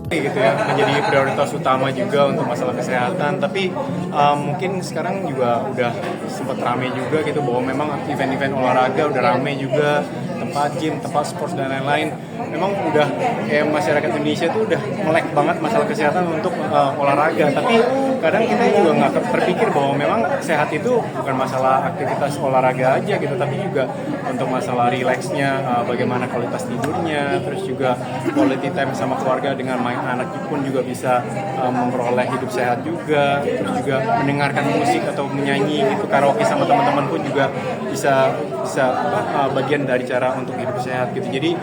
gitu ya, menjadi prioritas utama juga untuk masalah kesehatan. Tapi mungkin sekarang juga udah sempat rame juga gitu, bahwa memang event-event olahraga udah rame juga, tempat gym, tempat sports dan lain-lain. Memang udah kayak masyarakat Indonesia tuh udah melek banget masalah kesehatan untuk olahraga. Tapi kadang kita juga nggak terpikir bahwa memang sehat itu bukan masalah aktivitas olahraga aja gitu, tapi juga untuk masalah rileksnya, bagaimana kualitas tidurnya, terus juga quality time sama keluarga dengan main anak pun juga bisa memperoleh hidup sehat juga, terus juga mendengarkan musik atau menyanyi gitu, karaoke sama teman-teman pun juga bisa bagian dari cara untuk hidup sehat gitu. Jadi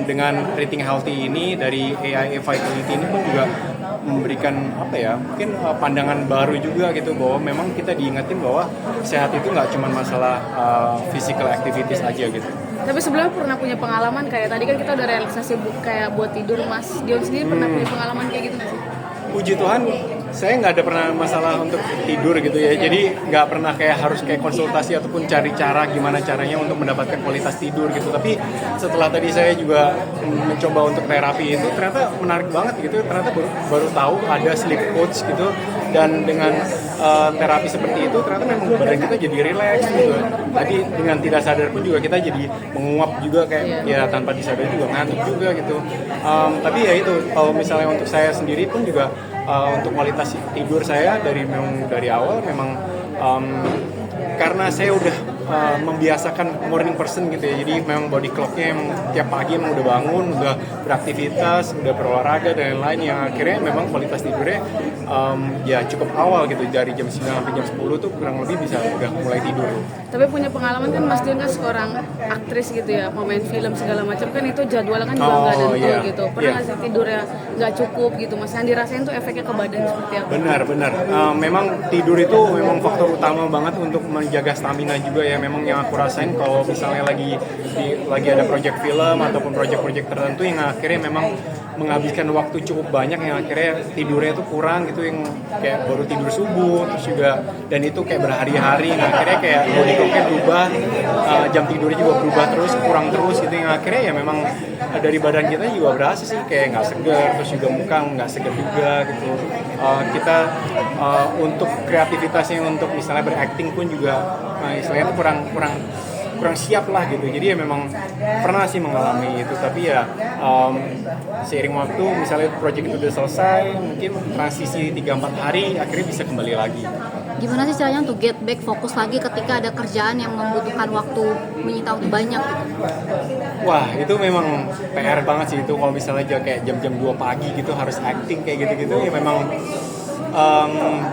dengan rating healthy ini dari AIA Vitality ini pun juga memberikan mungkin pandangan baru juga gitu, bahwa memang kita diingetin bahwa sehat itu nggak cuma masalah physical activities aja gitu. Tapi sebelumnya pernah punya pengalaman kayak tadi kan kita udah relaksasi kayak buat tidur, Mas Dion sendiri pernah punya pengalaman kayak gitu nggak sih? Puji Tuhan, saya nggak ada pernah masalah untuk tidur gitu ya. Jadi nggak pernah kayak harus kayak konsultasi ataupun cari cara gimana caranya untuk mendapatkan kualitas tidur gitu. Tapi setelah tadi saya juga mencoba untuk terapi itu, ternyata menarik banget gitu. Ternyata baru tahu ada sleep coach gitu. Dan dengan terapi seperti itu, ternyata memang badan kita jadi relax gitu. Tadi dengan tidak sadar pun juga kita jadi menguap juga, kayak ya tanpa disadari juga ngantuk juga gitu. Tapi ya itu, kalau misalnya untuk saya sendiri pun juga untuk kualitas tidur saya dari awal memang karena saya udah membiasakan morning person gitu ya, jadi memang body clocknya emang tiap pagi emang udah bangun, udah beraktivitas, udah berolahraga dan lain-lain, yang akhirnya memang kualitas tidurnya ya cukup awal gitu, dari jam 9 sampai jam 10 tuh kurang lebih bisa udah mulai tidur. Tapi punya pengalaman kan Mas Dion kan seorang aktris gitu ya, mau main film segala macam kan, itu jadwal kan juga nggak nentu gitu. Pernah nggak sih tidurnya nggak cukup gitu, Mas? Yang dirasain tuh efeknya ke badan seperti apa? Benar. Memang tidur itu memang faktor utama banget untuk menjaga stamina juga ya. Memang yang aku rasain kalau misalnya lagi ada project film ataupun project-project tertentu yang akhirnya memang menghabiskan waktu cukup banyak, yang akhirnya tidurnya tuh kurang gitu, yang kayak baru tidur subuh terus juga, dan itu kayak berhari-hari, nah akhirnya kayak body clocknya berubah, jam tidurnya juga berubah terus, kurang terus gitu, yang akhirnya ya memang dari badan kita juga berasa sih kayak nggak segar, terus juga muka nggak segar juga gitu. Kita untuk kreativitasnya untuk misalnya berakting pun juga istilahnya kurang siap lah gitu. Jadi ya memang pernah sih mengalami itu, tapi ya seiring waktu misalnya project itu udah selesai, mungkin transisi 3-4 hari akhirnya bisa kembali lagi. Gimana sih caranya untuk get back fokus lagi ketika ada kerjaan yang membutuhkan waktu menyita waktu banyak gitu? Wah, itu memang PR banget sih itu, kalau misalnya kayak jam-jam 2 pagi gitu harus acting kayak gitu-gitu ya memang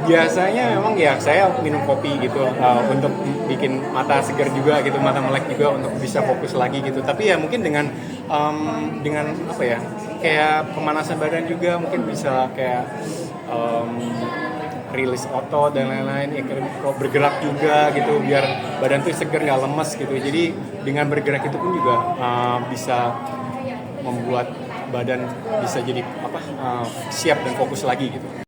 biasanya memang ya saya minum kopi gitu untuk bikin mata segar juga gitu, mata melek juga untuk bisa fokus lagi gitu. Tapi ya mungkin dengan kayak pemanasan badan juga mungkin bisa kayak rilis otot dan lain-lain, ya bergerak juga gitu biar badan tuh segar, nggak lemes gitu. Jadi dengan bergerak itu pun juga bisa membuat badan bisa jadi siap dan fokus lagi gitu.